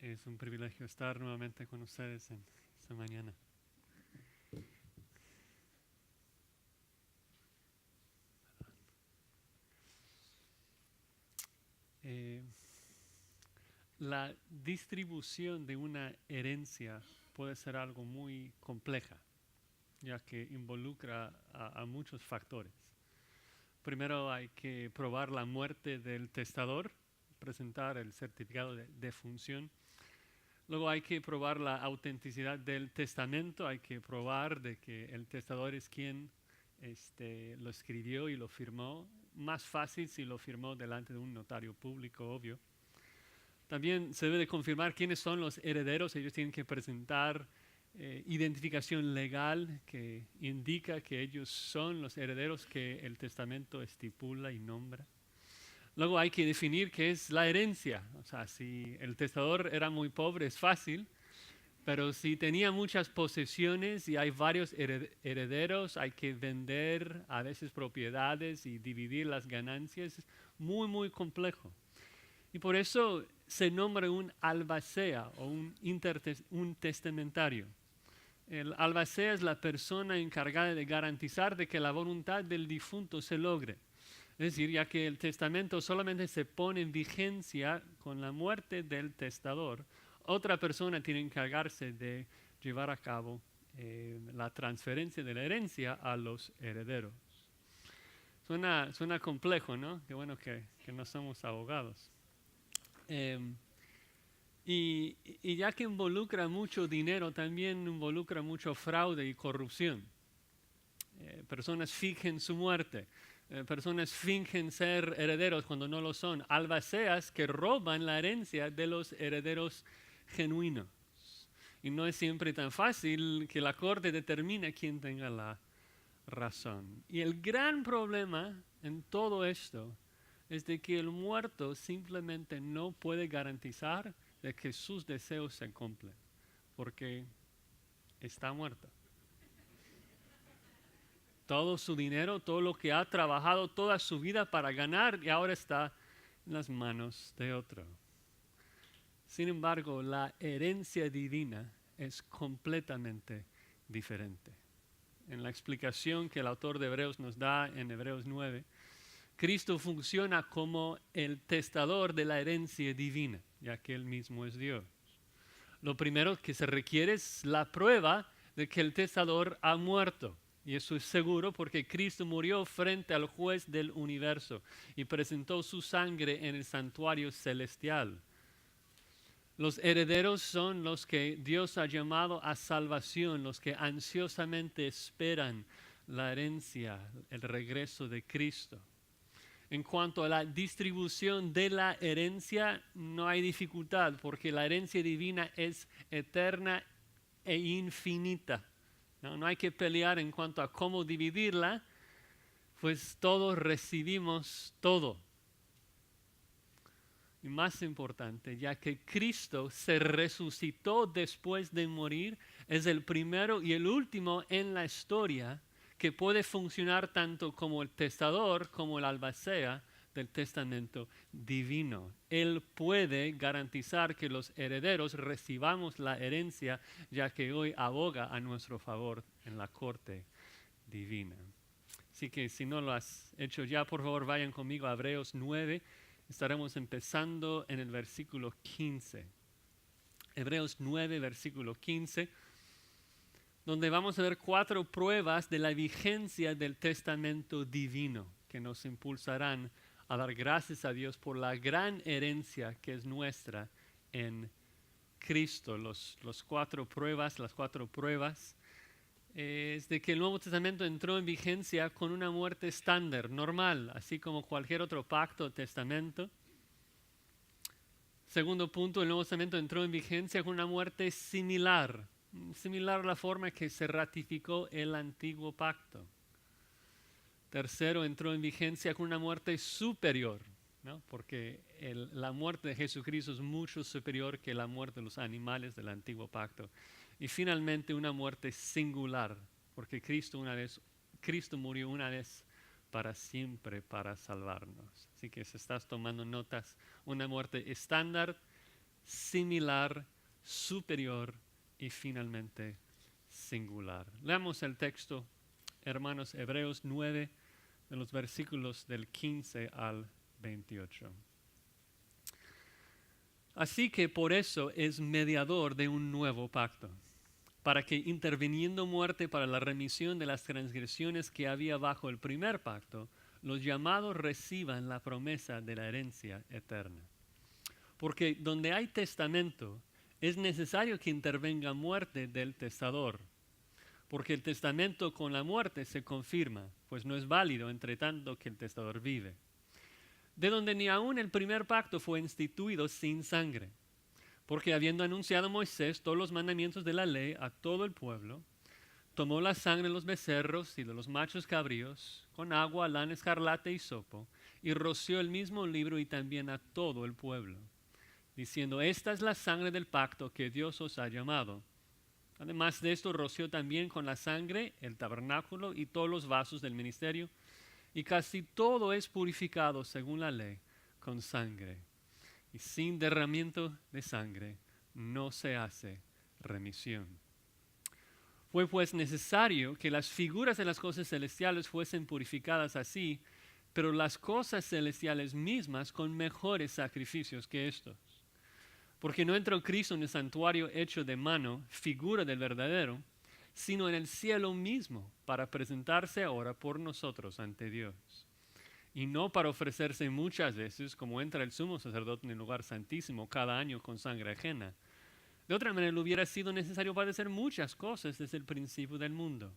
Es un privilegio estar nuevamente con ustedes en esta mañana. Eh, la distribución de una herencia puede ser algo muy compleja, ya que involucra a muchos factores. Primero hay que probar la muerte del testador, presentar el certificado de defunción. Luego hay que probar la autenticidad del testamento, hay que probar de que el testador es quien lo escribió y lo firmó. Más fácil si lo firmó delante de un notario público, obvio. También se debe de confirmar quiénes son los herederos. Ellos tienen que presentar identificación legal que indica que ellos son los herederos que el testamento estipula y nombra. Luego hay que definir qué es la herencia. O sea, si el testador era muy pobre es fácil, pero si tenía muchas posesiones y hay varios herederos, hay que vender a veces propiedades y dividir las ganancias. Es muy, muy complejo. Y por eso se nombra un albacea o un testamentario. El albacea es la persona encargada de garantizar de que la voluntad del difunto se logre. Es decir, ya que el testamento solamente se pone en vigencia con la muerte del testador, otra persona tiene que encargarse de llevar a cabo la transferencia de la herencia a los herederos. Suena complejo, ¿no? Qué bueno que no somos abogados. Eh, y ya que involucra mucho dinero, también involucra mucho fraude y corrupción. Personas fingen su muerte. Personas fingen ser herederos cuando no lo son. Albaceas que roban la herencia de los herederos genuinos. Y no es siempre tan fácil que la corte determine quién tenga la razón. Y el gran problema en todo esto es de que el muerto simplemente no puede garantizar de que sus deseos se cumplen, porque está muerto. Todo su dinero, todo lo que ha trabajado toda su vida para ganar y ahora está en las manos de otro. Sin embargo, la herencia divina es completamente diferente. En la explicación que el autor de Hebreos nos da en Hebreos 9, Cristo funciona como el testador de la herencia divina, ya que Él mismo es Dios. Lo primero que se requiere es la prueba de que el testador ha muerto. Y eso es seguro porque Cristo murió frente al juez del universo y presentó su sangre en el santuario celestial. Los herederos son los que Dios ha llamado a salvación, los que ansiosamente esperan la herencia, el regreso de Cristo. En cuanto a la distribución de la herencia, no hay dificultad porque la herencia divina es eterna e infinita. No hay que pelear en cuanto a cómo dividirla, pues todos recibimos todo. Y más importante, ya que Cristo se resucitó después de morir, es el primero y el último en la historia que puede funcionar tanto como el testador como el albacea del testamento divino. Él puede garantizar que los herederos recibamos la herencia, ya que hoy aboga a nuestro favor en la corte divina. Así que si no lo has hecho ya, por favor vayan conmigo a Hebreos 9. Estaremos empezando en el versículo 15. Hebreos 9, versículo 15, donde vamos a ver 4 pruebas de la vigencia del testamento divino que nos impulsarán a dar gracias a Dios por la gran herencia que es nuestra en Cristo. Las 4 pruebas es de que el Nuevo Testamento entró en vigencia con una muerte estándar, normal, así como cualquier otro pacto o testamento. Segundo punto, el Nuevo Testamento entró en vigencia con una muerte similar a la forma que se ratificó el antiguo pacto. Tercero, entró en vigencia con una muerte superior, ¿no? Porque la muerte de Jesucristo es mucho superior que la muerte de los animales del antiguo pacto. Y finalmente una muerte singular, porque Cristo murió una vez para siempre para salvarnos. Así que si estás tomando notas, una muerte estándar, similar, superior y finalmente singular. Leamos el texto, hermanos, Hebreos 9, de los versículos del 15 al 28. Así que por eso es mediador de un nuevo pacto, para que interviniendo muerte para la remisión de las transgresiones que había bajo el primer pacto, los llamados reciban la promesa de la herencia eterna. Porque donde hay testamento, es necesario que intervenga muerte del testador, porque el testamento con la muerte se confirma, pues no es válido entre tanto que el testador vive. De donde ni aun el primer pacto fue instituido sin sangre, porque habiendo anunciado Moisés todos los mandamientos de la ley a todo el pueblo, tomó la sangre de los becerros y de los machos cabríos, con agua, lana escarlata y hisopo, y roció el mismo libro y también a todo el pueblo, diciendo, esta es la sangre del pacto que Dios os ha llamado. Además de esto, roció también con la sangre el tabernáculo y todos los vasos del ministerio, y casi todo es purificado según la ley con sangre. Y sin derramamiento de sangre no se hace remisión. Fue pues necesario que las figuras de las cosas celestiales fuesen purificadas así, pero las cosas celestiales mismas con mejores sacrificios que estos. Porque no entró Cristo en el santuario hecho de mano, figura del verdadero, sino en el cielo mismo, para presentarse ahora por nosotros ante Dios. Y no para ofrecerse muchas veces, como entra el sumo sacerdote en el lugar santísimo cada año con sangre ajena. De otra manera, le hubiera sido necesario padecer muchas cosas desde el principio del mundo.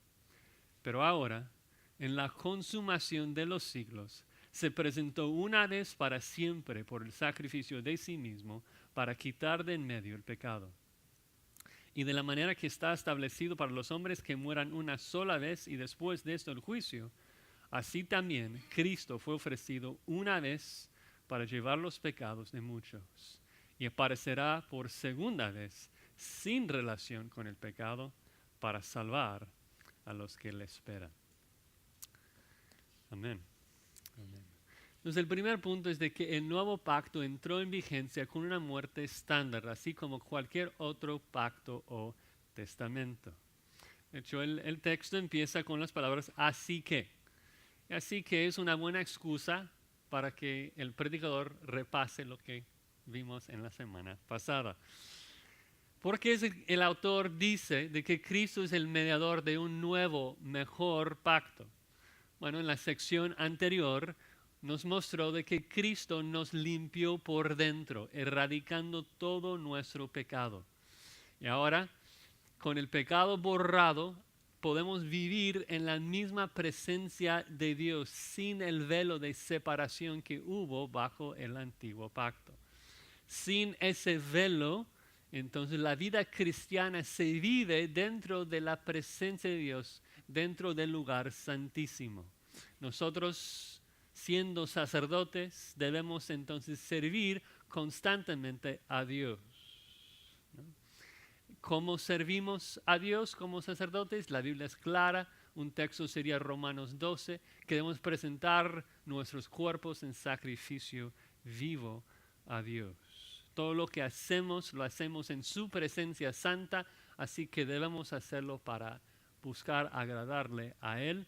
Pero ahora, en la consumación de los siglos, se presentó una vez para siempre por el sacrificio de sí mismo para quitar de en medio el pecado. Y de la manera que está establecido para los hombres que mueran una sola vez y después de esto el juicio, así también Cristo fue ofrecido una vez para llevar los pecados de muchos, y aparecerá por segunda vez sin relación con el pecado para salvar a los que le esperan. Amén. Amén. Entonces el primer punto es de que el nuevo pacto entró en vigencia con una muerte estándar, así como cualquier otro pacto o testamento. De hecho, el texto empieza con las palabras así que. Así que es una buena excusa para que el predicador repase lo que vimos en la semana pasada. Porque el autor dice de que Cristo es el mediador de un nuevo, mejor pacto. Bueno, en la sección anterior nos mostró de que Cristo nos limpió por dentro, erradicando todo nuestro pecado. Y ahora, con el pecado borrado, podemos vivir en la misma presencia de Dios, sin el velo de separación que hubo bajo el antiguo pacto. Sin ese velo, entonces la vida cristiana se vive dentro de la presencia de Dios, dentro del lugar santísimo. Nosotros, siendo sacerdotes, debemos entonces servir constantemente a Dios. ¿Cómo servimos a Dios como sacerdotes? La Biblia es clara. Un texto sería Romanos 12, que debemos presentar nuestros cuerpos en sacrificio vivo a Dios. Todo lo que hacemos, lo hacemos en su presencia santa, así que debemos hacerlo para buscar agradarle a Él,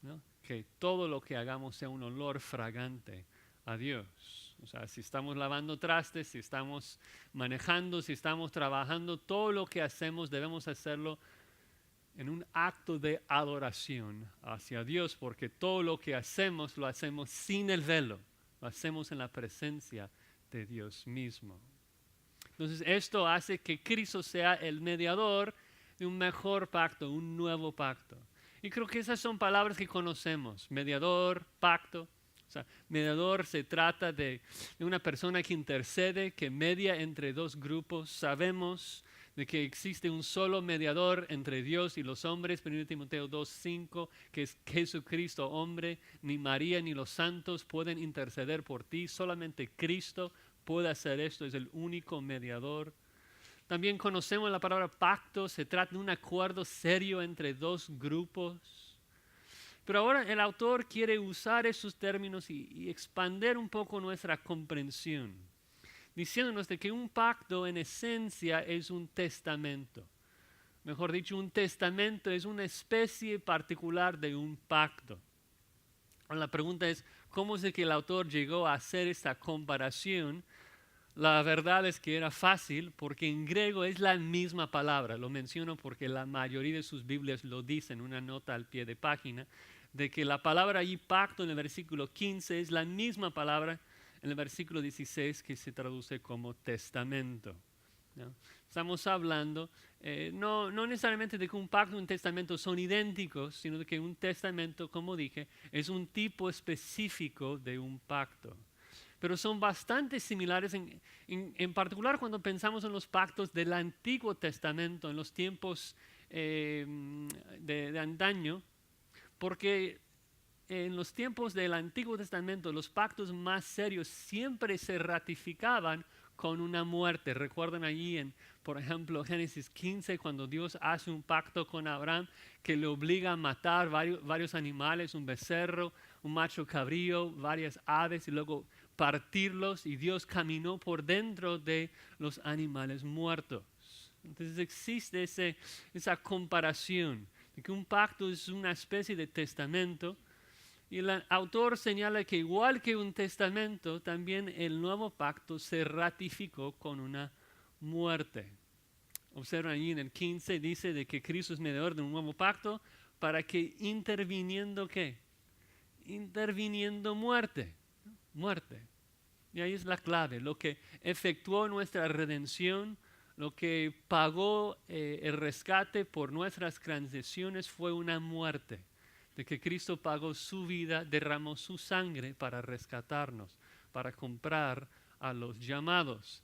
¿no? Que todo lo que hagamos sea un olor fragante a Dios. O sea, si estamos lavando trastes, si estamos manejando, si estamos trabajando, todo lo que hacemos debemos hacerlo en un acto de adoración hacia Dios, porque todo lo que hacemos lo hacemos sin el velo, lo hacemos en la presencia de Dios mismo. Entonces esto hace que Cristo sea el mediador de un mejor pacto, un nuevo pacto. Y creo que esas son palabras que conocemos, mediador, pacto. O sea, mediador se trata de una persona que intercede, que media entre dos grupos. Sabemos de que existe un solo mediador entre Dios y los hombres, 1 Timoteo 2:5, que es Jesucristo hombre. Ni María ni los santos pueden interceder por ti, solamente Cristo puede hacer esto, es el único mediador. También conocemos la palabra pacto, se trata de un acuerdo serio entre dos grupos. Pero ahora el autor quiere usar esos términos y expandir un poco nuestra comprensión. diciéndonos de que un pacto en esencia es un testamento. Mejor dicho, un testamento es una especie particular de un pacto. La pregunta es, ¿cómo es que el autor llegó a hacer esta comparación? La verdad es que era fácil porque en griego es la misma palabra. Lo menciono porque la mayoría de sus Biblias lo dicen, una nota al pie de página, de que la palabra allí pacto en el versículo 15 es la misma palabra en el versículo 16 que se traduce como testamento, ¿no? Estamos hablando no necesariamente de que un pacto y un testamento son idénticos, sino de que un testamento, como dije, es un tipo específico de un pacto. Pero son bastante similares, en particular cuando pensamos en los pactos del Antiguo Testamento, en los tiempos de antaño, porque en los tiempos del Antiguo Testamento los pactos más serios siempre se ratificaban con una muerte. Recuerdan allí por ejemplo, Génesis 15, cuando Dios hace un pacto con Abraham que le obliga a matar varios animales, un becerro, un macho cabrío, varias aves y luego partirlos, y Dios caminó por dentro de los animales muertos. Entonces existe esa comparación de que un pacto es una especie de testamento, y el autor señala que igual que un testamento, también el nuevo pacto se ratificó con una muerte. Observan allí en el 15, dice de que Cristo es mediador de un nuevo pacto para que interviniendo ¿qué? Interviniendo muerte. Y ahí es la clave, lo que efectuó nuestra redención, lo que pagó el rescate por nuestras transgresiones fue una muerte. De que Cristo pagó su vida, derramó su sangre para rescatarnos, para comprar a los llamados.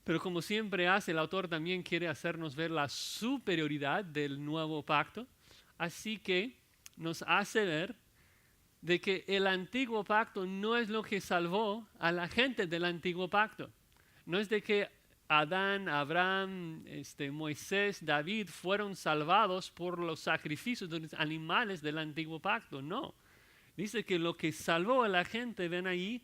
Pero como siempre hace, el autor también quiere hacernos ver la superioridad del nuevo pacto, así que nos hace ver de que el antiguo pacto no es lo que salvó a la gente del antiguo pacto. No es de que Adán, Abraham, Moisés, David fueron salvados por los sacrificios de los animales del antiguo pacto. No. Dice que lo que salvó a la gente, ven ahí,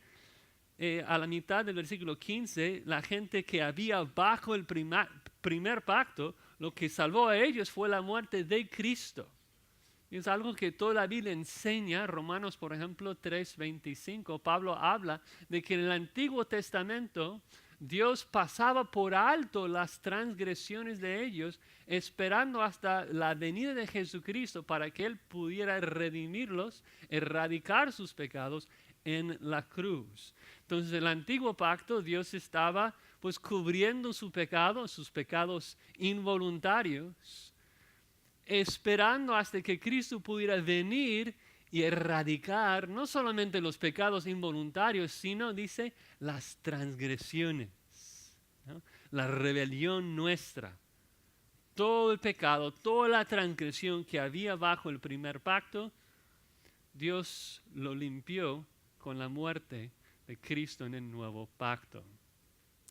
a la mitad del versículo 15, la gente que había bajo el primer pacto, lo que salvó a ellos fue la muerte de Cristo. Es algo que toda la Biblia enseña. Romanos, por ejemplo, 3:25, Pablo habla de que en el Antiguo Testamento Dios pasaba por alto las transgresiones de ellos, esperando hasta la venida de Jesucristo para que Él pudiera redimirlos, erradicar sus pecados en la cruz. Entonces, el Antiguo Pacto, Dios estaba pues cubriendo sus pecados involuntarios, esperando hasta que Cristo pudiera venir y erradicar no solamente los pecados involuntarios, sino, dice, las transgresiones, ¿no? La rebelión nuestra. Todo el pecado, toda la transgresión que había bajo el primer pacto, Dios lo limpió con la muerte de Cristo en el nuevo pacto.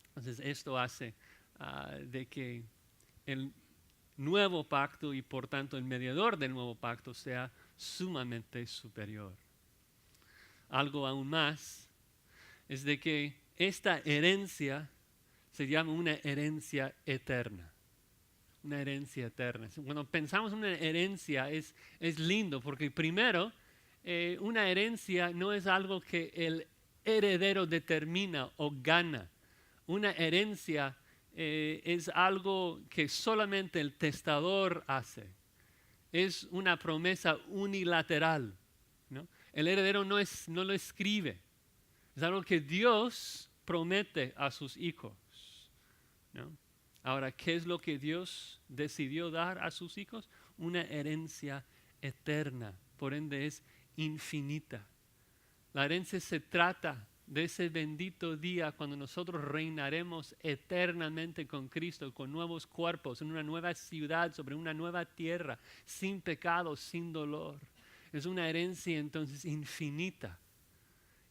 Entonces esto hace de que el nuevo pacto y por tanto el mediador del nuevo pacto sea sumamente superior. Algo aún más es de que esta herencia se llama una herencia eterna. Una herencia eterna. Cuando pensamos en una herencia es lindo porque primero una herencia no es algo que el heredero determina o gana. Una herencia es algo que solamente el testador hace. Es una promesa unilateral, ¿no? El heredero no lo escribe. Es algo que Dios promete a sus hijos, ¿no? Ahora, ¿qué es lo que Dios decidió dar a sus hijos? Una herencia eterna, por ende es infinita. La herencia se trata de ese bendito día cuando nosotros reinaremos eternamente con Cristo, con nuevos cuerpos, en una nueva ciudad, sobre una nueva tierra, sin pecado, sin dolor. Es una herencia entonces infinita,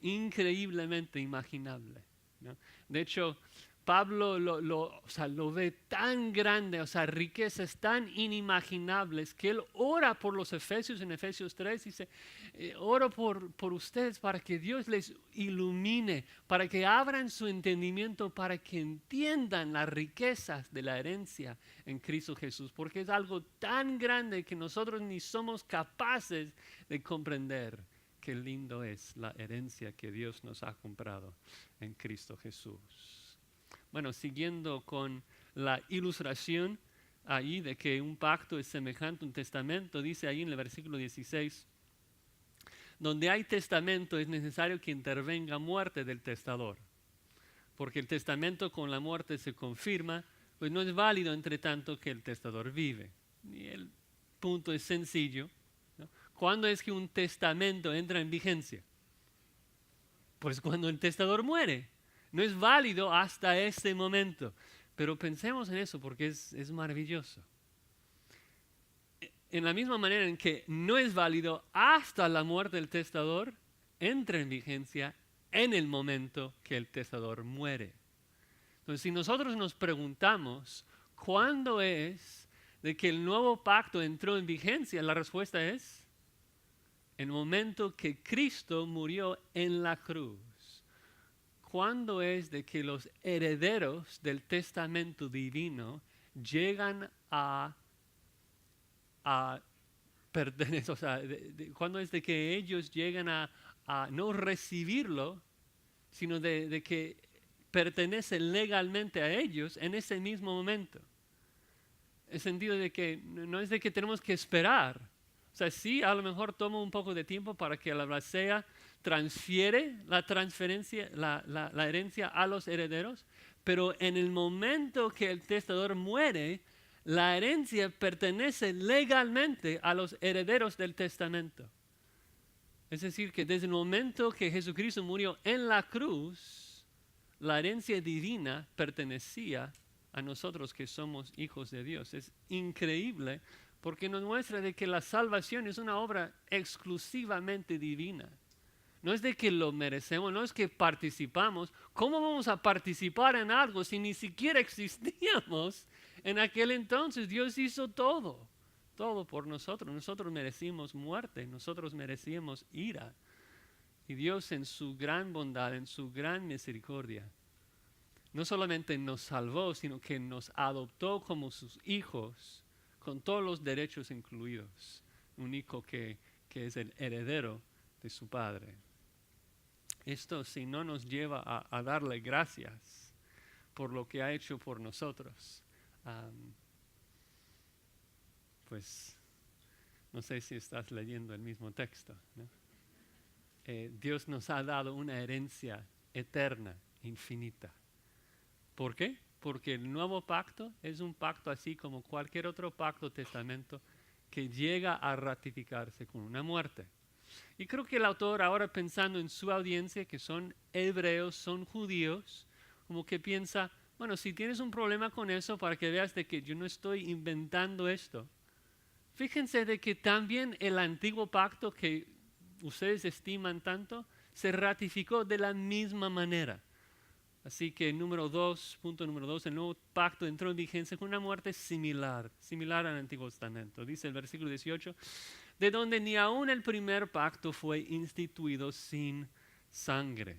increíblemente imaginable, ¿no? De hecho, Pablo lo ve tan grande, o sea, riquezas tan inimaginables, que él ora por los efesios en Efesios 3, dice, oro por ustedes para que Dios les ilumine, para que abran su entendimiento, para que entiendan las riquezas de la herencia en Cristo Jesús, porque es algo tan grande que nosotros ni somos capaces de comprender. Qué lindo es la herencia que Dios nos ha comprado en Cristo Jesús. Bueno, siguiendo con la ilustración ahí de que un pacto es semejante a un testamento, dice ahí en el versículo 16, donde hay testamento es necesario que intervenga muerte del testador, porque el testamento con la muerte se confirma, pues no es válido entre tanto que el testador vive. Y el punto es sencillo, ¿no? ¿Cuándo es que un testamento entra en vigencia? Pues cuando el testador muere. No es válido hasta ese momento. Pero pensemos en eso porque es maravilloso. En la misma manera en que no es válido hasta la muerte del testador, entra en vigencia en el momento que el testador muere. Entonces, si nosotros nos preguntamos cuándo es de que el nuevo pacto entró en vigencia, la respuesta es el momento que Cristo murió en la cruz. ¿Cuándo es de que los herederos del testamento divino llegan a pertenecer? O sea, ¿cuándo es de que ellos llegan a no recibirlo, sino de que pertenece legalmente a ellos en ese mismo momento? En el sentido de que no es de que tenemos que esperar. O sea, sí, a lo mejor toma un poco de tiempo para que la Abrasea transfiere la herencia a los herederos, pero en el momento que el testador muere, la herencia pertenece legalmente a los herederos del testamento. Es decir, que desde el momento que Jesucristo murió en la cruz, la herencia divina pertenecía a nosotros que somos hijos de Dios. Es increíble porque nos muestra de que la salvación es una obra exclusivamente divina. No es de que lo merecemos, no es que participamos. ¿Cómo vamos a participar en algo si ni siquiera existíamos en aquel entonces? Dios hizo todo por nosotros. Nosotros merecimos muerte, nosotros merecíamos ira. Y Dios en su gran bondad, en su gran misericordia, no solamente nos salvó, sino que nos adoptó como sus hijos, con todos los derechos incluidos. Un hijo que es el heredero de su Padre. Esto si no nos lleva a darle gracias por lo que ha hecho por nosotros, pues no sé si estás leyendo el mismo texto, ¿no? Dios nos ha dado una herencia eterna, infinita. ¿Por qué? Porque el nuevo pacto es un pacto así como cualquier otro pacto o testamento que llega a ratificarse con una muerte. Y creo que el autor ahora pensando en su audiencia, que son hebreos, son judíos, como que piensa, bueno, si tienes un problema con eso, para que veas de que yo no estoy inventando esto. Fíjense de que también el antiguo pacto que ustedes estiman tanto, se ratificó de la misma manera. Así que punto número 2, el nuevo pacto entró en vigencia con una muerte similar al Antiguo Testamento. Dice el versículo 18, de donde ni aun el primer pacto fue instituido sin sangre.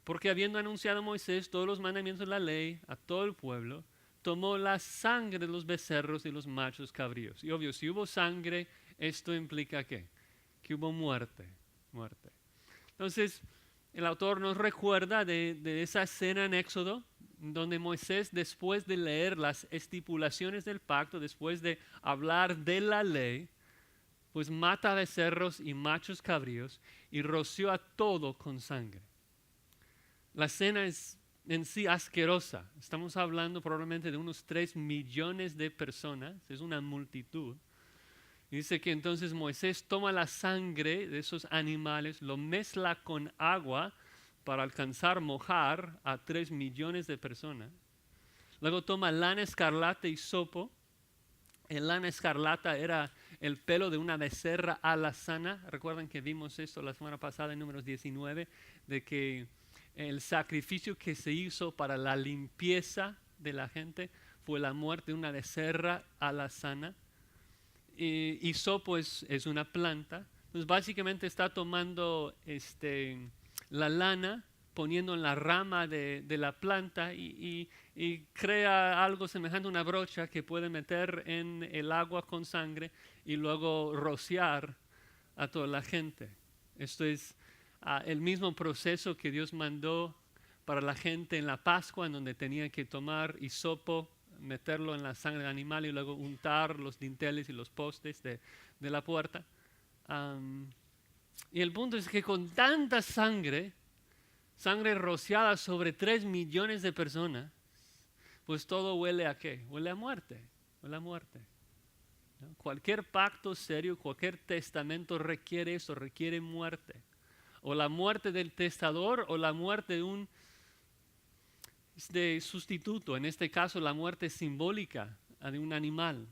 Porque habiendo anunciado Moisés todos los mandamientos de la ley a todo el pueblo, tomó la sangre de los becerros y los machos cabríos. Y obvio, si hubo sangre, esto implica ¿qué? Que hubo muerte. Entonces, el autor nos recuerda de esa escena en Éxodo, donde Moisés, después de leer las estipulaciones del pacto, después de hablar de la ley, pues mata a becerros y machos cabríos y roció a todo con sangre. La escena es en sí asquerosa. Estamos hablando probablemente de unos 3 millones de personas, es una multitud. Dice que entonces Moisés toma la sangre de esos animales, lo mezcla con agua para alcanzar mojar a 3 millones de personas. Luego toma lana escarlata y hisopo. El lana escarlata era el pelo de una becerra alazana. Recuerdan que vimos esto la semana pasada en Números 19, de que el sacrificio que se hizo para la limpieza de la gente fue la muerte de una becerra alazana. Hisopo es una planta. Entonces básicamente está tomando la lana, poniendo en la rama de la planta y crea algo semejante a una brocha que puede meter en el agua con sangre y luego rociar a toda la gente. Esto es el mismo proceso que Dios mandó para la gente en la Pascua, en donde tenían que tomar hisopo, meterlo en la sangre del animal y luego untar los dinteles y los postes de la puerta. Y el punto es que con tanta sangre rociada sobre 3 millones de personas, pues todo huele a ¿qué? Huele a muerte, huele a muerte. ¿No? Cualquier pacto serio, cualquier testamento requiere eso, requiere muerte. O la muerte del testador o la muerte de un sustituto, en este caso la muerte simbólica de un animal.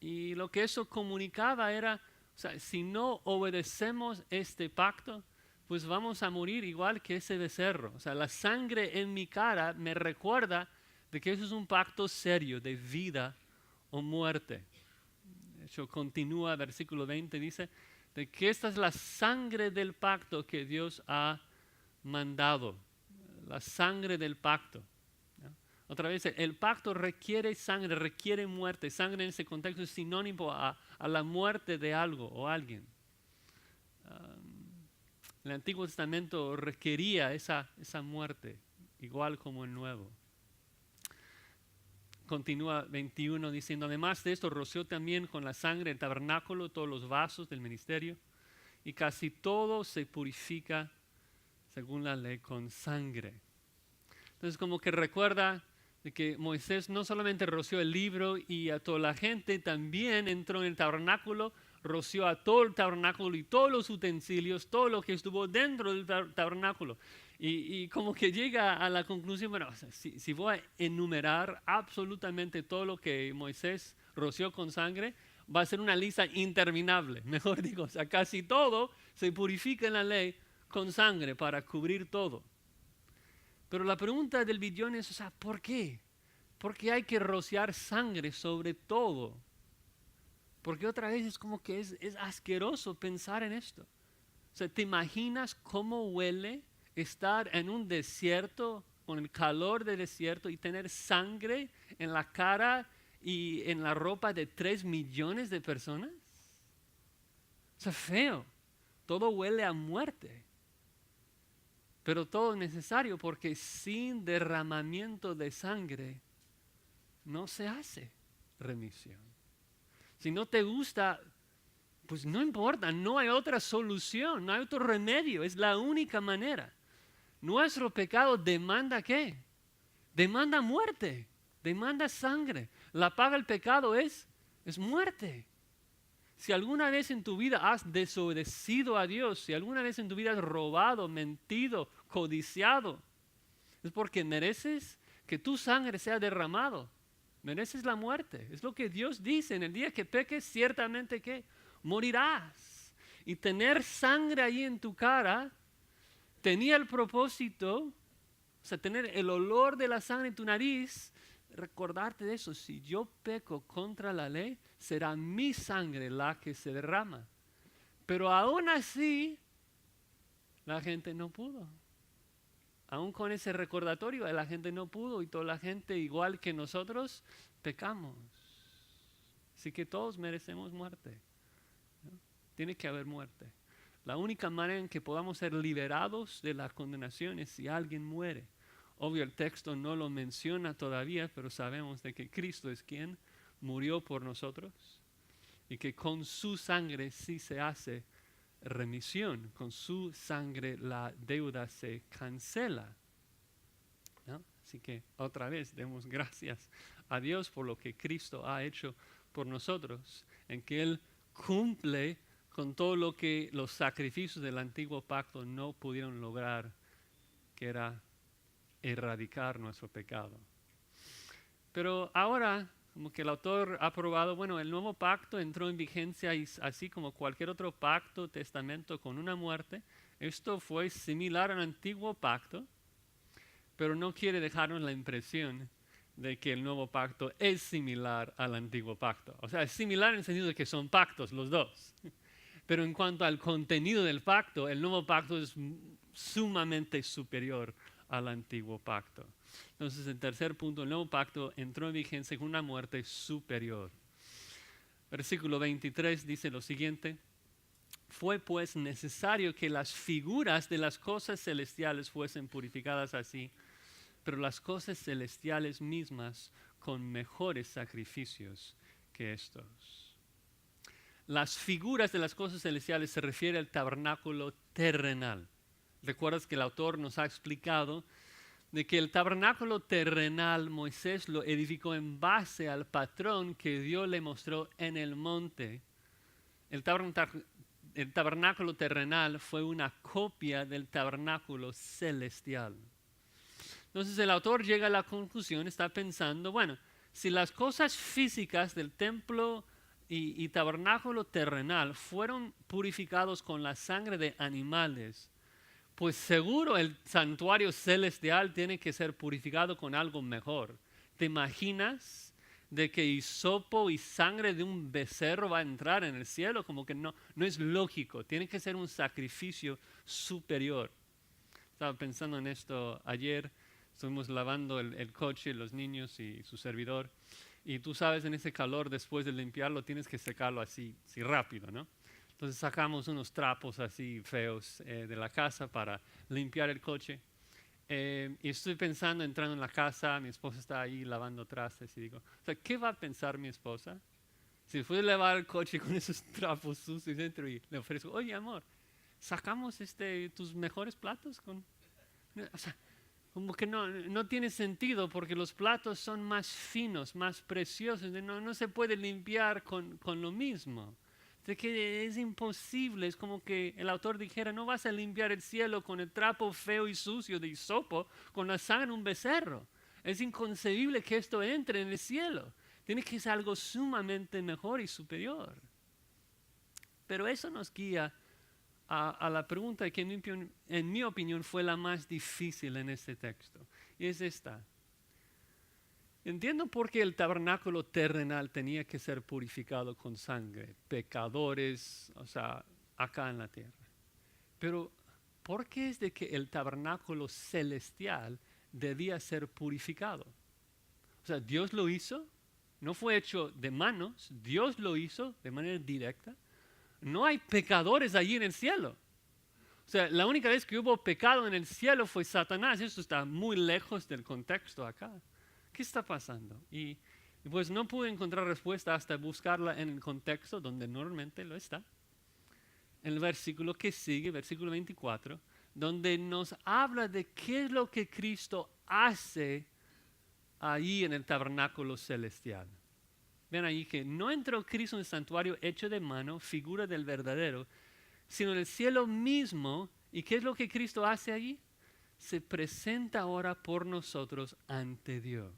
Y lo que eso comunicaba era, o sea, si no obedecemos este pacto, pues vamos a morir igual que ese becerro. O sea, la sangre en mi cara me recuerda de que eso es un pacto serio de vida o muerte. De hecho, continúa, versículo 20 dice, de que esta es la sangre del pacto que Dios ha mandado. La sangre del pacto. ¿No? Otra vez, el pacto requiere sangre, requiere muerte. Sangre en ese contexto es sinónimo a la muerte de algo o alguien. El Antiguo Testamento requería esa muerte, igual como el Nuevo. Continúa 21 diciendo, además de esto, roció también con la sangre el tabernáculo, todos los vasos del ministerio, y casi todo se purifica según la ley con sangre. Entonces como que recuerda de que Moisés no solamente roció el libro y a toda la gente, también entró en el tabernáculo, roció a todo el tabernáculo y todos los utensilios, todo lo que estuvo dentro del tabernáculo. Y como que llega a la conclusión, bueno, o sea, si voy a enumerar absolutamente todo lo que Moisés roció con sangre, va a ser una lista interminable. Mejor digo, o sea, casi todo se purifica en la ley con sangre para cubrir todo. Pero la pregunta del billón es, o sea, ¿por qué? ¿Por qué hay que rociar sangre sobre todo? Porque otra vez es como que es asqueroso pensar en esto. O sea, ¿te imaginas cómo huele estar en un desierto, con el calor del desierto y tener sangre en la cara y en la ropa de 3 millones de personas? O sea, feo. Todo huele a muerte. Pero todo es necesario porque sin derramamiento de sangre no se hace remisión. Si no te gusta, pues no importa, no hay otra solución, no hay otro remedio, es la única manera. Nuestro pecado demanda ¿qué? Demanda muerte, demanda sangre. La paga del pecado es muerte. Si alguna vez en tu vida has desobedecido a Dios, si alguna vez en tu vida has robado, mentido, codiciado, es porque mereces que tu sangre sea derramado. Mereces la muerte. Es lo que Dios dice. En el día que peques, ciertamente que morirás. Y tener sangre ahí en tu cara tenía el propósito, o sea, tener el olor de la sangre en tu nariz, recordarte de eso. Si yo peco contra la ley, será mi sangre la que se derrama. Pero aún así, la gente no pudo. Aún con ese recordatorio, la gente no pudo y toda la gente, igual que nosotros, pecamos. Así que todos merecemos muerte. ¿No? Tiene que haber muerte. La única manera en que podamos ser liberados de la condenación es si alguien muere. Obvio, el texto no lo menciona todavía, pero sabemos de que Cristo es quien murió por nosotros y que con su sangre sí se hace remisión. Con su sangre la deuda se cancela. ¿No? Así que otra vez demos gracias a Dios por lo que Cristo ha hecho por nosotros, en que Él cumple con todo lo que los sacrificios del antiguo pacto no pudieron lograr, que era erradicar nuestro pecado. Pero ahora, como que el autor ha probado, bueno, el nuevo pacto entró en vigencia y así como cualquier otro pacto, testamento con una muerte, Esto fue similar al antiguo pacto, pero no quiere dejarnos la impresión de que el nuevo pacto es similar al antiguo pacto. O sea, es similar en el sentido de que son pactos los dos. Pero en cuanto al contenido del pacto, el nuevo pacto es sumamente superior al antiguo pacto. Entonces, el tercer punto, el nuevo pacto entró en vigencia con una muerte superior. Versículo 23 dice lo siguiente: fue pues necesario que las figuras de las cosas celestiales fuesen purificadas así, pero las cosas celestiales mismas con mejores sacrificios que estos. Las figuras de las cosas celestiales se refiere al tabernáculo terrenal. Recuerdas que el autor nos ha explicado de que el tabernáculo terrenal Moisés lo edificó en base al patrón que Dios le mostró en el monte. El tabernáculo terrenal fue una copia del tabernáculo celestial. Entonces el autor llega a la conclusión, está pensando, bueno, si las cosas físicas del templo y tabernáculo terrenal fueron purificados con la sangre de animales, pues seguro el santuario celestial tiene que ser purificado con algo mejor. ¿Te imaginas de que hisopo y sangre de un becerro va a entrar en el cielo? Como que no es lógico, tiene que ser un sacrificio superior. Estaba pensando en esto ayer, estuvimos lavando el coche, los niños y su servidor, y tú sabes, en ese calor, después de limpiarlo, tienes que secarlo así rápido, ¿no? Entonces sacamos unos trapos así feos de la casa para limpiar el coche. Y estoy pensando, entrando en la casa, mi esposa está ahí lavando trastes y digo, o sea, ¿qué va a pensar mi esposa si después de lavar el coche con esos trapos sucios dentro y le ofrezco, oye amor, sacamos tus mejores platos con... O sea, como que no tiene sentido porque los platos son más finos, más preciosos, no se puede limpiar con lo mismo. De que es imposible, es como que el autor dijera, no vas a limpiar el cielo con el trapo feo y sucio de hisopo, con la sangre de un becerro. Es inconcebible que esto entre en el cielo. Tiene que ser algo sumamente mejor y superior. Pero eso nos guía a la pregunta que en mi opinión fue la más difícil en este texto. Y es esta. Entiendo por qué el tabernáculo terrenal tenía que ser purificado con sangre, pecadores, o sea, acá en la tierra. Pero, ¿por qué es de que el tabernáculo celestial debía ser purificado? O sea, Dios lo hizo, no fue hecho de manos, Dios lo hizo de manera directa. No hay pecadores allí en el cielo. O sea, la única vez que hubo pecado en el cielo fue Satanás. Eso está muy lejos del contexto acá. ¿Qué está pasando? Y pues no pude encontrar respuesta hasta buscarla en el contexto donde normalmente lo está. En el versículo que sigue, versículo 24, donde nos habla de qué es lo que Cristo hace ahí en el tabernáculo celestial. Ven ahí que no entró Cristo en el santuario hecho de mano, figura del verdadero, sino en el cielo mismo. ¿Y qué es lo que Cristo hace allí? Se presenta ahora por nosotros ante Dios.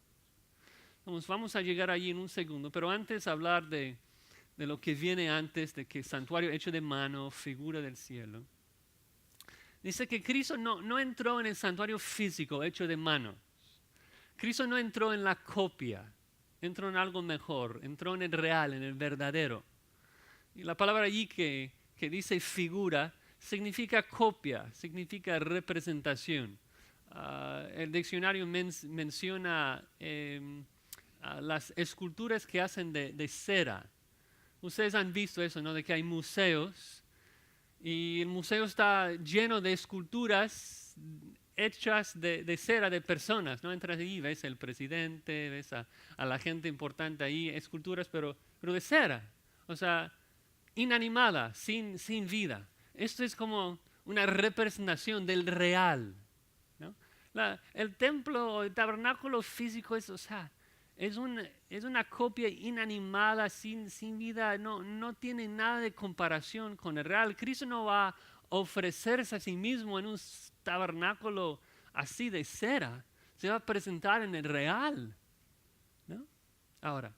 Vamos a llegar allí en un segundo, pero antes hablar de lo que viene antes, de que santuario hecho de mano, figura del cielo. Dice que Cristo no entró en el santuario físico hecho de mano. Cristo no entró en la copia, entró en algo mejor, entró en el real, en el verdadero. Y la palabra allí que dice figura significa copia, significa representación. El diccionario menciona las esculturas que hacen de cera. Ustedes han visto eso, ¿no? De que hay museos y el museo está lleno de esculturas hechas de cera de personas, ¿no? Entras ahí, ves el presidente, ves a la gente importante ahí, esculturas, pero de cera, o sea, inanimada, sin vida. Esto es como una representación del real, ¿no? El templo, el tabernáculo físico es, o sea, es una copia inanimada, sin vida, no tiene nada de comparación con el real. Cristo no va a ofrecerse a sí mismo en un tabernáculo así de cera, se va a presentar en el real, ¿no? Ahora,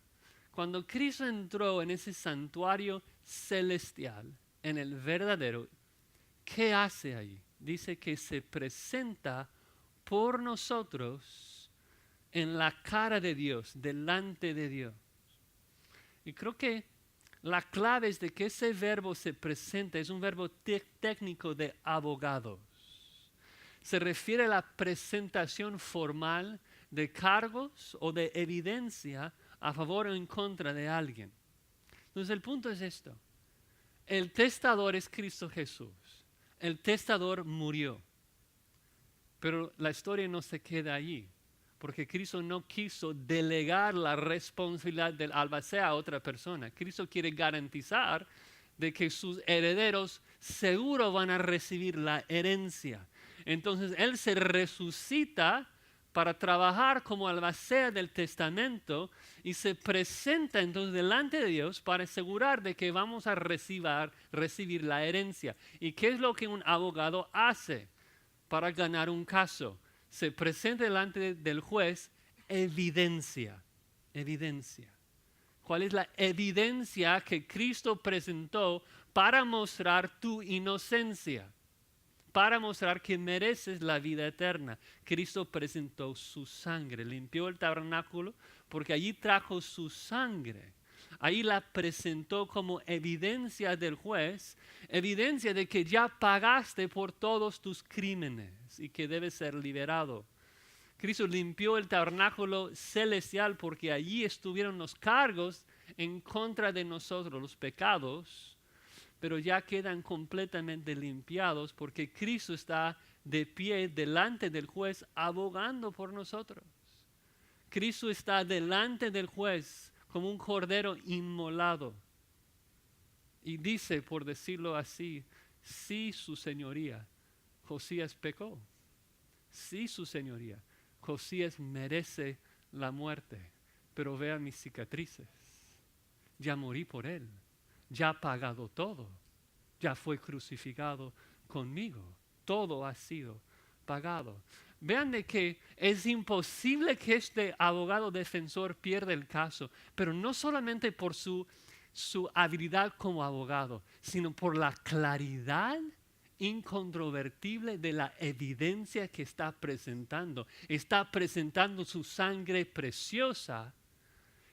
cuando Cristo entró en ese santuario celestial, en el verdadero, ¿qué hace ahí? Dice que se presenta por nosotros en la cara de Dios, delante de Dios. Y creo que la clave es de que ese verbo se presenta, es un verbo técnico de abogados. Se refiere a la presentación formal de cargos o de evidencia a favor o en contra de alguien. Entonces el punto es esto. El testador es Cristo Jesús. El testador murió. Pero la historia no se queda allí, porque Cristo no quiso delegar la responsabilidad del albacea a otra persona. Cristo quiere garantizar de que sus herederos seguro van a recibir la herencia. Entonces Él se resucita para trabajar como albacea del testamento y se presenta entonces delante de Dios para asegurar de que vamos a recibir la herencia. ¿Y qué es lo que un abogado hace para ganar un caso? Se presenta delante del juez evidencia. ¿Cuál es la evidencia que Cristo presentó para mostrar tu inocencia? Para mostrar que mereces la vida eterna. Cristo presentó su sangre, limpió el tabernáculo porque allí trajo su sangre. Ahí la presentó como evidencia del juez, evidencia de que ya pagaste por todos tus crímenes y que debes ser liberado. Cristo limpió el tabernáculo celestial porque allí estuvieron los cargos en contra de nosotros, los pecados, pero ya quedan completamente limpiados porque Cristo está de pie delante del juez abogando por nosotros. Cristo está delante del juez como un cordero inmolado. Y dice, por decirlo así, sí, su señoría, Josías pecó. Sí, su señoría, Josías merece la muerte, pero vea mis cicatrices. Ya morí por él. Ya ha pagado todo, ya fue crucificado conmigo, todo ha sido pagado. Vean de que es imposible que este abogado defensor pierda el caso, pero no solamente por su habilidad como abogado, sino por la claridad incontrovertible de la evidencia que está presentando. Está presentando su sangre preciosa,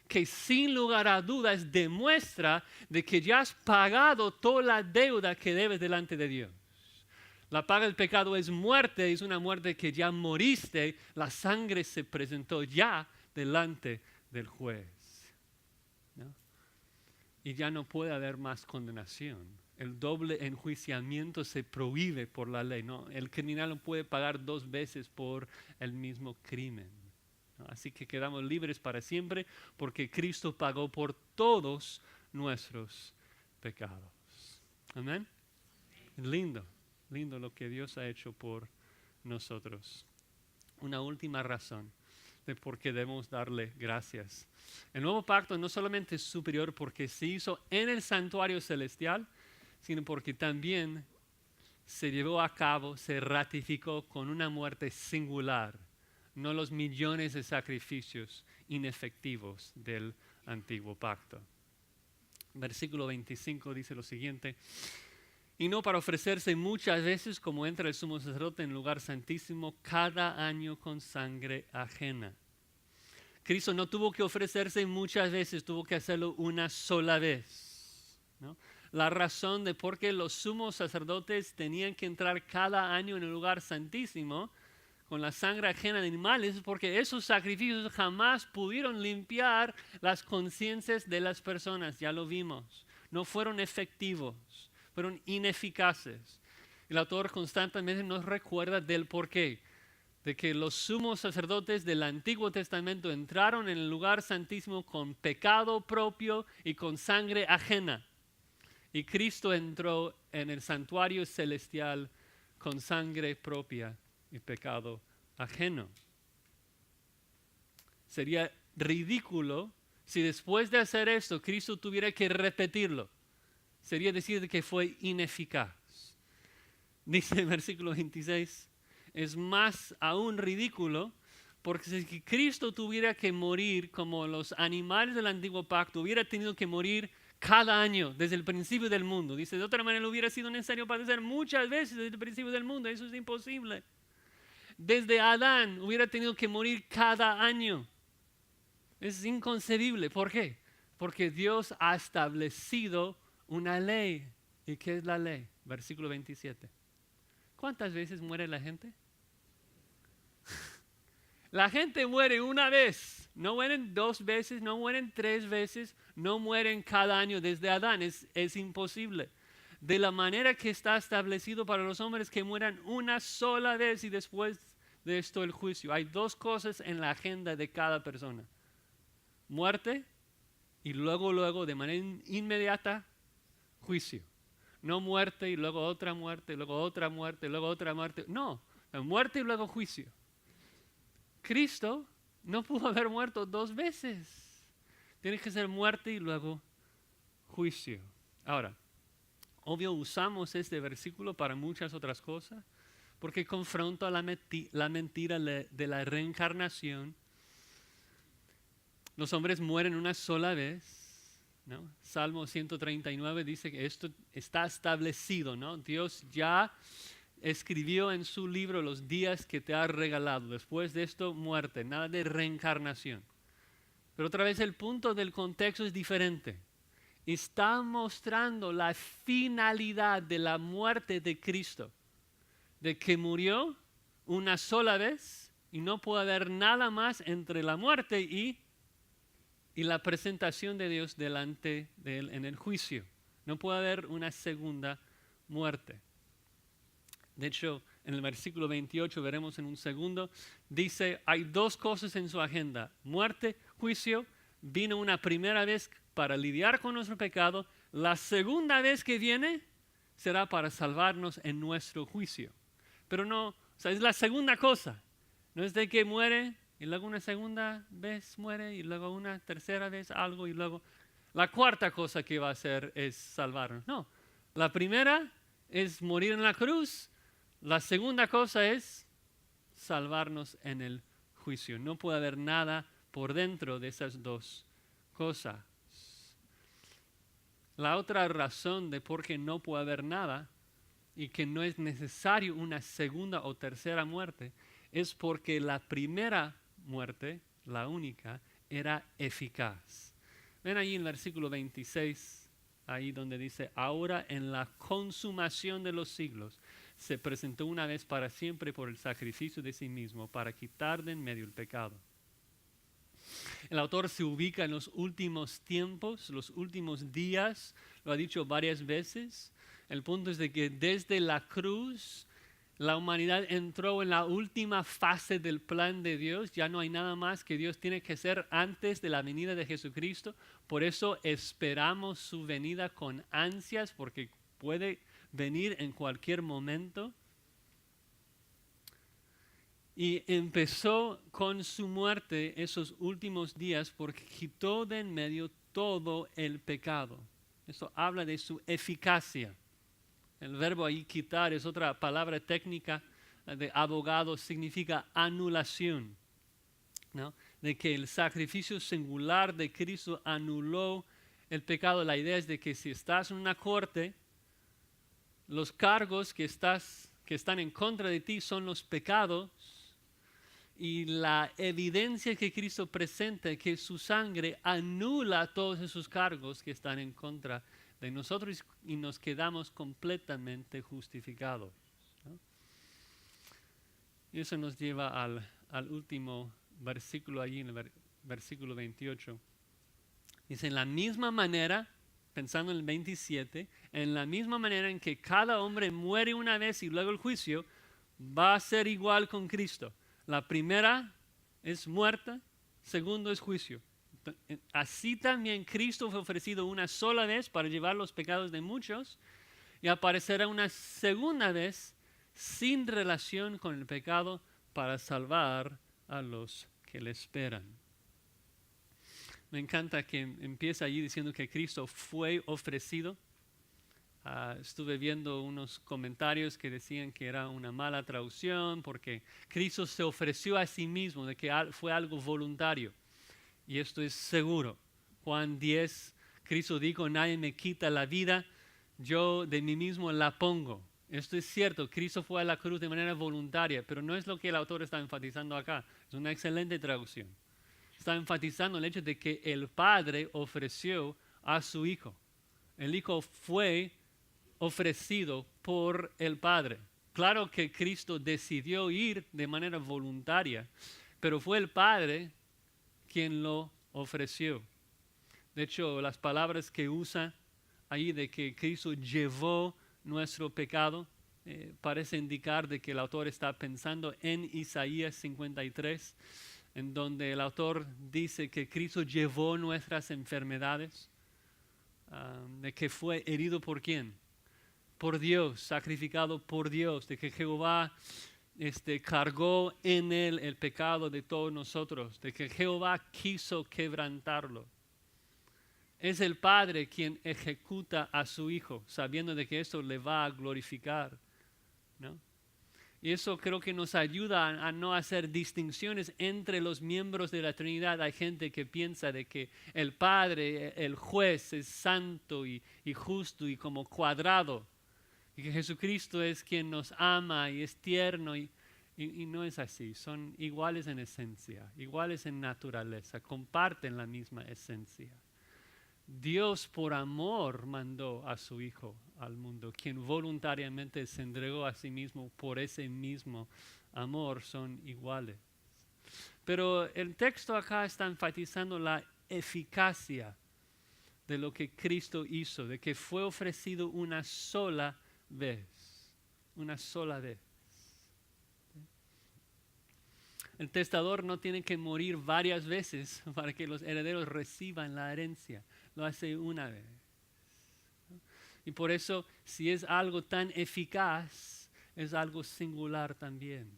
que sin lugar a dudas demuestra de que ya has pagado toda la deuda que debes delante de Dios. La paga del pecado es muerte, es una muerte que ya moriste, la sangre se presentó ya delante del juez, ¿no? Y ya no puede haber más condenación. El doble enjuiciamiento se prohíbe por la ley, ¿no? El criminal no puede pagar 2 veces por el mismo crimen. Así que quedamos libres para siempre porque Cristo pagó por todos nuestros pecados. Amén. Lindo lo que Dios ha hecho por nosotros. Una última razón de por qué debemos darle gracias. El nuevo pacto no solamente es superior porque se hizo en el santuario celestial, sino porque también se llevó a cabo, se ratificó con una muerte singular, no los millones de sacrificios inefectivos del antiguo pacto. Versículo 25 dice lo siguiente: y no para ofrecerse muchas veces como entra el sumo sacerdote en el lugar santísimo cada año con sangre ajena. Cristo no tuvo que ofrecerse muchas veces, tuvo que hacerlo una sola vez, ¿no? La razón de por qué los sumos sacerdotes tenían que entrar cada año en el lugar santísimo con la sangre ajena de animales, porque esos sacrificios jamás pudieron limpiar las conciencias de las personas, ya lo vimos. No fueron efectivos, fueron ineficaces. El autor constantemente nos recuerda del porqué, de que los sumos sacerdotes del Antiguo Testamento entraron en el lugar santísimo con pecado propio y con sangre ajena. Y Cristo entró en el santuario celestial con sangre propia y pecado ajeno. Sería ridículo si después de hacer esto Cristo tuviera que repetirlo. Sería decir que fue ineficaz. Dice el versículo 26, es más aún ridículo porque si Cristo tuviera que morir como los animales del antiguo pacto, hubiera tenido que morir cada año, desde el principio del mundo. Dice, de otra manera hubiera sido necesario padecer muchas veces desde el principio del mundo. Eso es imposible. Desde Adán hubiera tenido que morir cada año. Es inconcebible. ¿Por qué? Porque Dios ha establecido una ley. ¿Y qué es la ley? Versículo 27. ¿Cuántas veces muere la gente? La gente muere una vez. No mueren 2 veces, no mueren 3 veces, no mueren cada año desde Adán. Es imposible. De la manera que está establecido para los hombres que mueran una sola vez y después de esto el juicio. Hay 2 cosas en la agenda de cada persona. Muerte y luego, de manera inmediata, juicio. No muerte y luego otra muerte, y luego otra muerte, y luego otra muerte. No, muerte y luego juicio. Cristo no pudo haber muerto 2 veces. Tiene que ser muerte y luego juicio. Ahora, obvio usamos este versículo para muchas otras cosas, porque confronta la mentira de la reencarnación. Los hombres mueren una sola vez, ¿no? Salmo 139 dice que esto está establecido, ¿no? Dios ya escribió en su libro los días que te ha regalado. Después de esto, muerte, nada de reencarnación. Pero otra vez el punto del contexto es diferente. Está mostrando la finalidad de la muerte de Cristo, de que murió una sola vez y no puede haber nada más entre la muerte y la presentación de Dios delante de Él en el juicio. No puede haber una segunda muerte. De hecho, en el versículo 28, veremos en un segundo, dice, hay 2 cosas en su agenda, muerte, juicio. Vino una primera vez para lidiar con nuestro pecado, la segunda vez que viene será para salvarnos en nuestro juicio. Pero no, o sea, es la segunda cosa, no es de que muere y luego una segunda vez muere y luego una tercera vez algo y luego la cuarta cosa que va a hacer es salvarnos. No, la primera es morir en la cruz. La segunda cosa es salvarnos en el juicio. No puede haber nada por dentro de esas 2 cosas. La otra razón de por qué no puede haber nada y que no es necesario una segunda o tercera muerte es porque la primera muerte, la única, era eficaz. Ven ahí en el versículo 26, ahí donde dice, ahora en la consumación de los siglos, se presentó una vez para siempre por el sacrificio de sí mismo para quitar de en medio el pecado. El autor se ubica en los últimos tiempos, los últimos días, lo ha dicho varias veces. El punto es de que desde la cruz la humanidad entró en la última fase del plan de Dios. Ya no hay nada más que Dios tiene que hacer antes de la venida de Jesucristo. Por eso esperamos su venida con ansias, porque puede venir en cualquier momento. Y empezó con su muerte esos últimos días porque quitó de en medio todo el pecado. Eso habla de su eficacia. El verbo ahí quitar es otra palabra técnica de abogado, significa anulación, ¿no? De que el sacrificio singular de Cristo anuló el pecado. La idea es de que si estás en una corte, los cargos que están en contra de ti son los pecados, y la evidencia que Cristo presenta, que su sangre anula todos esos cargos que están en contra de nosotros y nos quedamos completamente justificados, ¿no? Y eso nos lleva al último versículo allí, en el versículo 28. Dice, en la misma manera, pensando en el 27, en la misma manera en que cada hombre muere una vez y luego el juicio, va a ser igual con Cristo. La primera es muerte, segundo es juicio. Así también Cristo fue ofrecido una sola vez para llevar los pecados de muchos y aparecerá una segunda vez sin relación con el pecado para salvar a los que le esperan. Me encanta que empieza allí diciendo que Cristo fue ofrecido. Estuve viendo unos comentarios que decían que era una mala traducción porque Cristo se ofreció a sí mismo, de que fue algo voluntario. Y esto es seguro. Juan 10, Cristo dijo, nadie me quita la vida, yo de mí mismo la pongo. Esto es cierto, Cristo fue a la cruz de manera voluntaria, pero no es lo que el autor está enfatizando acá. Es una excelente traducción. Está enfatizando el hecho de que el Padre ofreció a su Hijo. El Hijo fue ofrecido por el Padre. Claro que Cristo decidió ir de manera voluntaria, pero fue el Padre quien lo ofreció. De hecho, las palabras que usa ahí de que Cristo llevó nuestro pecado, parece indicar de que el autor está pensando en Isaías 53, en donde el autor dice que Cristo llevó nuestras enfermedades, de que fue herido por ¿quién? Por Dios, sacrificado por Dios, de que Jehová cargó en él el pecado de todos nosotros, de que Jehová quiso quebrantarlo. Es el Padre quien ejecuta a su Hijo, sabiendo de que esto le va a glorificar, ¿no? Y eso creo que nos ayuda a no hacer distinciones entre los miembros de la Trinidad. Hay gente que piensa de que el Padre, el juez, es santo y justo y como cuadrado, y que Jesucristo es quien nos ama y es tierno, y no es así. Son iguales en esencia, iguales en naturaleza, comparten la misma esencia. Dios por amor mandó a su Hijo al mundo, quien voluntariamente se entregó a sí mismo por ese mismo amor, son iguales. Pero el texto acá está enfatizando la eficacia de lo que Cristo hizo, de que fue ofrecido una sola vez, una sola vez. El testador no tiene que morir varias veces para que los herederos reciban la herencia. Lo hace una vez. Y por eso, si es algo tan eficaz, es algo singular también.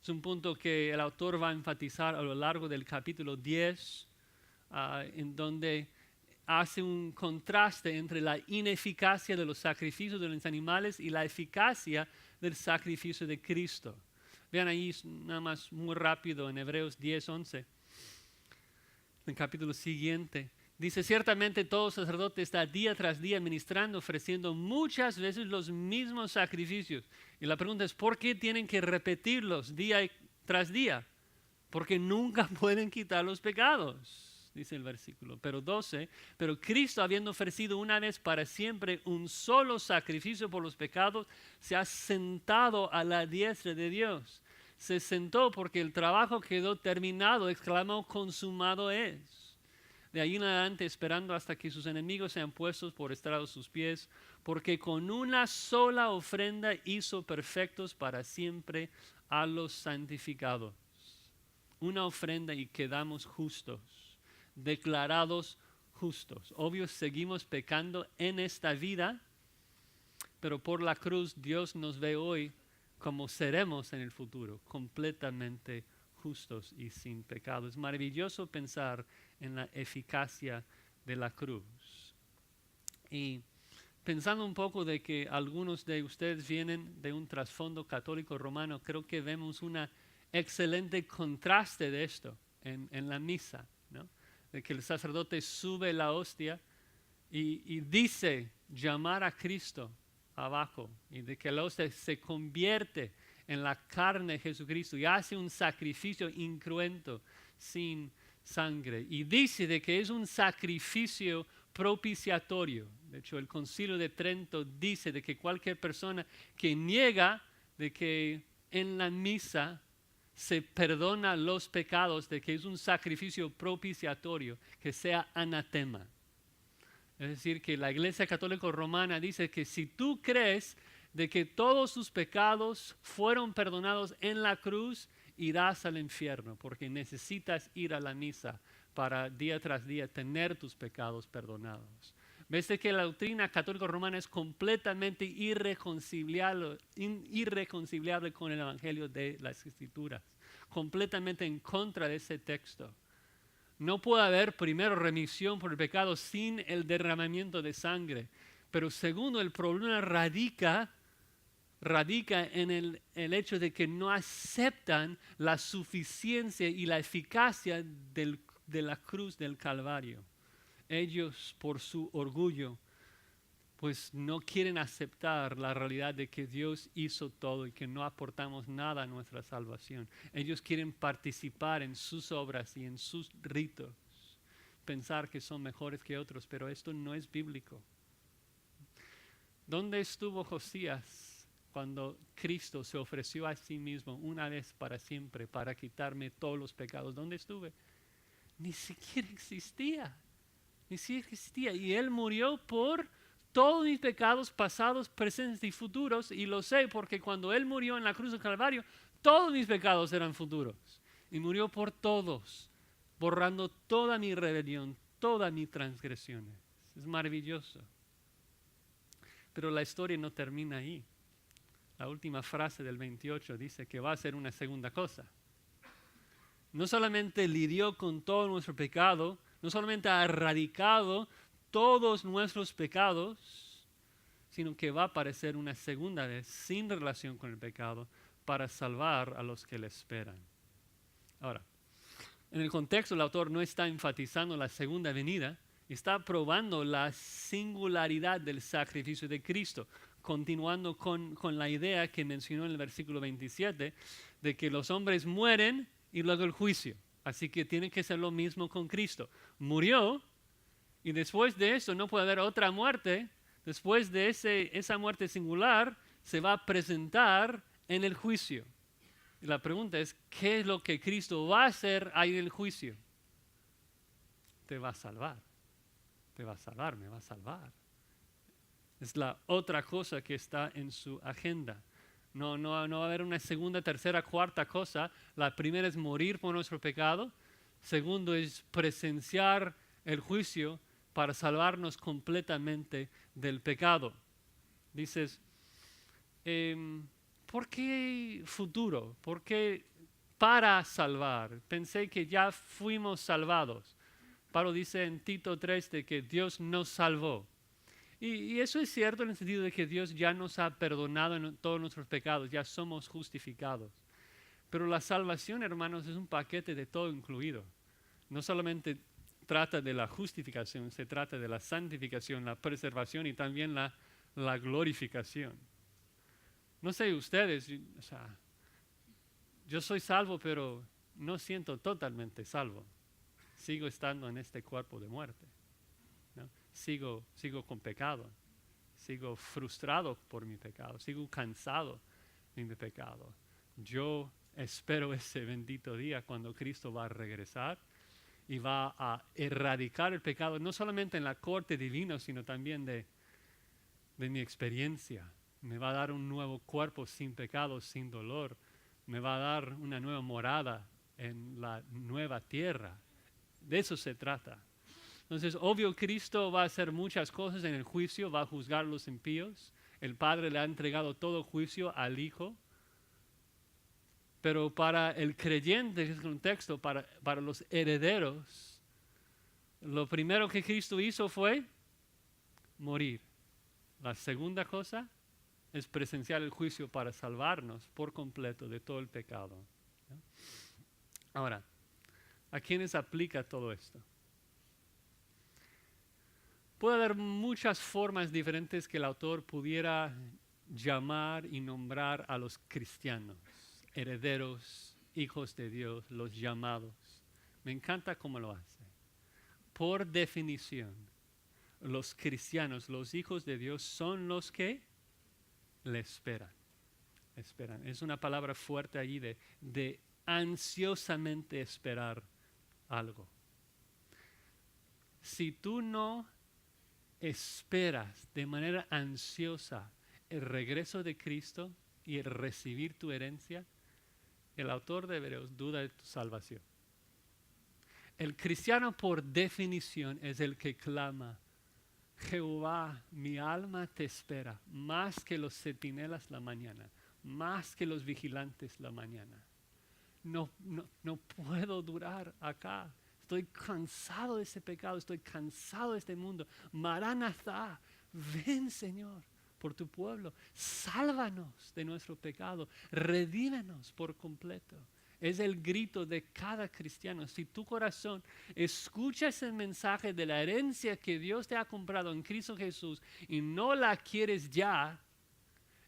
Es un punto que el autor va a enfatizar a lo largo del capítulo 10, en donde hace un contraste entre la ineficacia de los sacrificios de los animales y la eficacia del sacrificio de Cristo. Vean ahí nada más muy rápido en Hebreos 10:11, en el capítulo siguiente. Dice, ciertamente todo sacerdote está día tras día ministrando, ofreciendo muchas veces los mismos sacrificios. Y la pregunta es, ¿por qué tienen que repetirlos día tras día? Porque nunca pueden quitar los pecados, dice el versículo. Pero 12, pero Cristo, habiendo ofrecido una vez para siempre un solo sacrificio por los pecados, se ha sentado a la diestra de Dios. Se sentó porque el trabajo quedó terminado, exclamó, consumado es. De ahí en adelante, esperando hasta que sus enemigos sean puestos por estrado sus pies, porque con una sola ofrenda hizo perfectos para siempre a los santificados. Una ofrenda y quedamos justos, declarados justos. Obvio, seguimos pecando en esta vida, pero por la cruz Dios nos ve hoy como seremos en el futuro, completamente justos y sin pecado. Es maravilloso pensar en la eficacia de la cruz. Y pensando un poco de que algunos de ustedes vienen de un trasfondo católico romano, creo que vemos un excelente contraste de esto en la misa, ¿no? De que el sacerdote sube la hostia y dice llamar a Cristo abajo, y de que la hostia se convierte en la carne de Jesucristo y hace un sacrificio incruento sin sangre, y dice de que es un sacrificio propiciatorio. De hecho, el Concilio de Trento dice de que cualquier persona que niega de que en la misa se perdona los pecados, de que es un sacrificio propiciatorio, que sea anatema. Es decir, que la Iglesia Católica Romana dice que si tú crees de que todos tus pecados fueron perdonados en la cruz, irás al infierno, porque necesitas ir a la misa para día tras día tener tus pecados perdonados. Ves que la doctrina católica romana es completamente irreconciliable con el Evangelio de las Escrituras, completamente en contra de ese texto. No puede haber, primero, remisión por el pecado sin el derramamiento de sangre. Pero segundo, el problema radica en el hecho de que no aceptan la suficiencia y la eficacia de la cruz del Calvario. ellos por su orgullo, pues no quieren aceptar la realidad de que Dios hizo todo y que no aportamos nada a nuestra salvación. Ellos quieren participar en sus obras y en sus ritos, pensar que son mejores que otros, pero esto no es bíblico. ¿Dónde estuvo Josías cuando Cristo se ofreció a sí mismo una vez para siempre para quitarme todos los pecados? ¿Dónde estuve? Ni siquiera existía. Ni siquiera existía. Y Él murió por todos mis pecados pasados, presentes y futuros. Y lo sé porque cuando Él murió en la cruz del Calvario, todos mis pecados eran futuros. Y murió por todos, borrando toda mi rebelión, todas mis transgresiones. Es maravilloso. Pero la historia no termina ahí. La última frase del 28 dice que va a ser una segunda cosa. No solamente lidió con todo nuestro pecado, no solamente ha erradicado todos nuestros pecados, sino que va a aparecer una segunda vez sin relación con el pecado para salvar a los que le esperan. Ahora, en el contexto el autor no está enfatizando la segunda venida, está probando la singularidad del sacrificio de Cristo, continuando con la idea que mencionó en el versículo 27, de que los hombres mueren y luego el juicio. Así que tiene que ser lo mismo con Cristo. Murió y después de eso no puede haber otra muerte. Después de esa muerte singular se va a presentar en el juicio. Y la pregunta es, ¿qué es lo que Cristo va a hacer ahí en el juicio? Te va a salvar. Te va a salvar, me va a salvar. Es la otra cosa que está en su agenda. No va a haber una segunda, tercera, cuarta cosa. La primera es morir por nuestro pecado. Segundo es presenciar el juicio para salvarnos completamente del pecado. Dices, ¿por qué futuro? ¿Por qué para salvar? Pensé que ya fuimos salvados. Pablo dice en Tito 3 de que Dios nos salvó. Y eso es cierto en el sentido de que Dios ya nos ha perdonado en todos nuestros pecados, ya somos justificados. Pero la salvación, hermanos, es un paquete de todo incluido. No solamente trata de la justificación, se trata de la santificación, la preservación y también la glorificación. No sé ustedes, yo soy salvo, pero no siento totalmente salvo. Sigo estando en este cuerpo de muerte. ¿No? Sigo con pecado, sigo frustrado por mi pecado, sigo cansado de mi pecado. Yo espero ese bendito día cuando Cristo va a regresar y va a erradicar el pecado, no solamente en la corte divina, sino también de mi experiencia. Me va a dar un nuevo cuerpo sin pecado, sin dolor. Me va a dar una nueva morada en la nueva tierra. De eso se trata. Entonces, obvio, Cristo va a hacer muchas cosas en el juicio, va a juzgar a los impíos. El Padre le ha entregado todo juicio al Hijo. Pero para el creyente, en ese contexto, para los herederos, lo primero que Cristo hizo fue morir. La segunda cosa es presenciar el juicio para salvarnos por completo de todo el pecado. ¿No? Ahora, ¿a quiénes aplica todo esto? Puede haber muchas formas diferentes que el autor pudiera llamar y nombrar a los cristianos, herederos, hijos de Dios, los llamados. Me encanta cómo lo hace. Por definición, los cristianos, los hijos de Dios, son los que le esperan. Esperan. Es una palabra fuerte allí de ansiosamente esperar algo. Si tú no esperas de manera ansiosa el regreso de Cristo y el recibir tu herencia, el autor de Hebreos duda de tu salvación. El cristiano por definición es el que clama, Jehová, mi alma te espera, más que los centinelas la mañana, más que los vigilantes la mañana. No puedo durar acá. Estoy cansado de ese pecado, estoy cansado de este mundo. Maranatha, ven Señor por tu pueblo, sálvanos de nuestro pecado, redímenos por completo. Es el grito de cada cristiano. Si tu corazón escucha ese mensaje de la herencia que Dios te ha comprado en Cristo Jesús y no la quieres ya,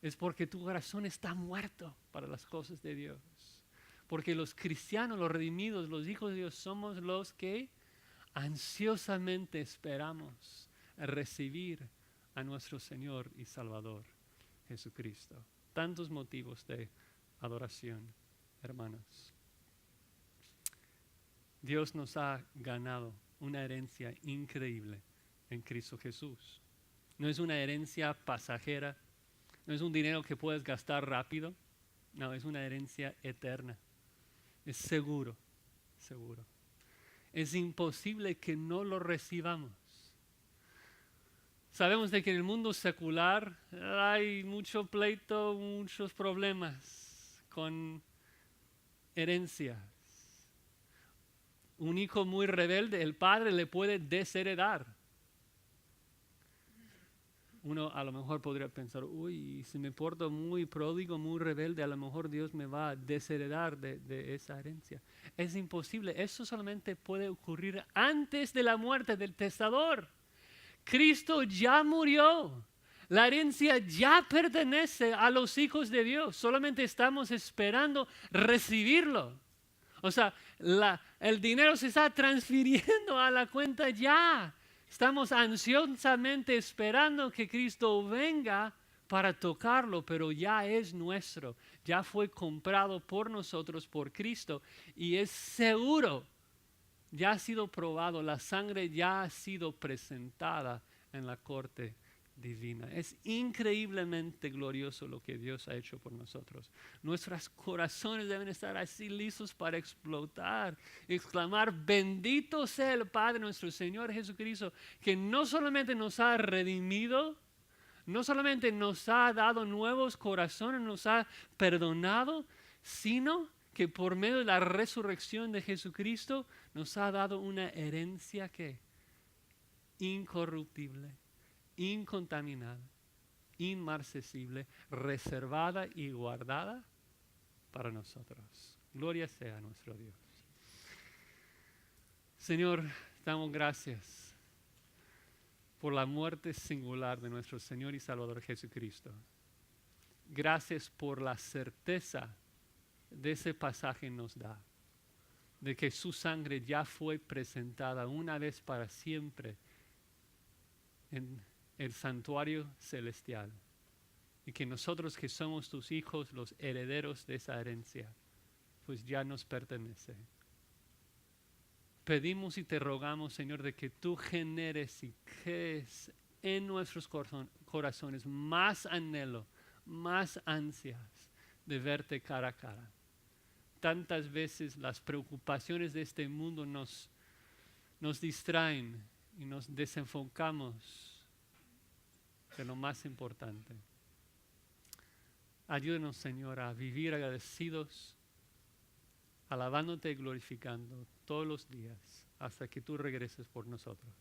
es porque tu corazón está muerto para las cosas de Dios. Porque los cristianos, los redimidos, los hijos de Dios, somos los que ansiosamente esperamos a recibir a nuestro Señor y Salvador Jesucristo. Tantos motivos de adoración, hermanos. Dios nos ha ganado una herencia increíble en Cristo Jesús. No es una herencia pasajera, no es un dinero que puedes gastar rápido, no, es una herencia eterna. Es seguro, seguro. Es imposible que no lo recibamos. Sabemos de que en el mundo secular hay mucho pleito, muchos problemas con herencias. Un hijo muy rebelde, el padre le puede desheredar. Uno a lo mejor podría pensar, uy, si me porto muy pródigo, muy rebelde, a lo mejor Dios me va a desheredar de esa herencia. Es imposible, eso solamente puede ocurrir antes de la muerte del testador. Cristo ya murió, la herencia ya pertenece a los hijos de Dios, solamente estamos esperando recibirlo. O sea, el dinero se está transfiriendo a la cuenta ya. Estamos ansiosamente esperando que Cristo venga para tocarlo, pero ya es nuestro. Ya fue comprado por nosotros, por Cristo, y es seguro. Ya ha sido probado, la sangre ya ha sido presentada en la corte divina. Es increíblemente glorioso lo que Dios ha hecho por nosotros. Nuestros corazones deben estar así listos para explotar, exclamar, bendito sea el Padre nuestro Señor Jesucristo, que no solamente nos ha redimido, no solamente nos ha dado nuevos corazones, nos ha perdonado, sino que por medio de la resurrección de Jesucristo nos ha dado una herencia que incorruptible, incontaminada, inmarcesible, reservada y guardada para nosotros. Gloria sea a nuestro Dios. Señor, damos gracias por la muerte singular de nuestro Señor y Salvador Jesucristo. Gracias por la certeza de ese pasaje nos da, de que su sangre ya fue presentada una vez para siempre en el santuario celestial y que nosotros que somos tus hijos, los herederos de esa herencia, pues ya nos pertenece. Pedimos y te rogamos, Señor, de que tú generes y crees en nuestros corazones más anhelo, más ansias de verte cara a cara. Tantas veces las preocupaciones de este mundo nos distraen y nos desenfocamos de lo más importante. Ayúdanos, Señor, a vivir agradecidos, alabándote y glorificando todos los días hasta que tú regreses por nosotros.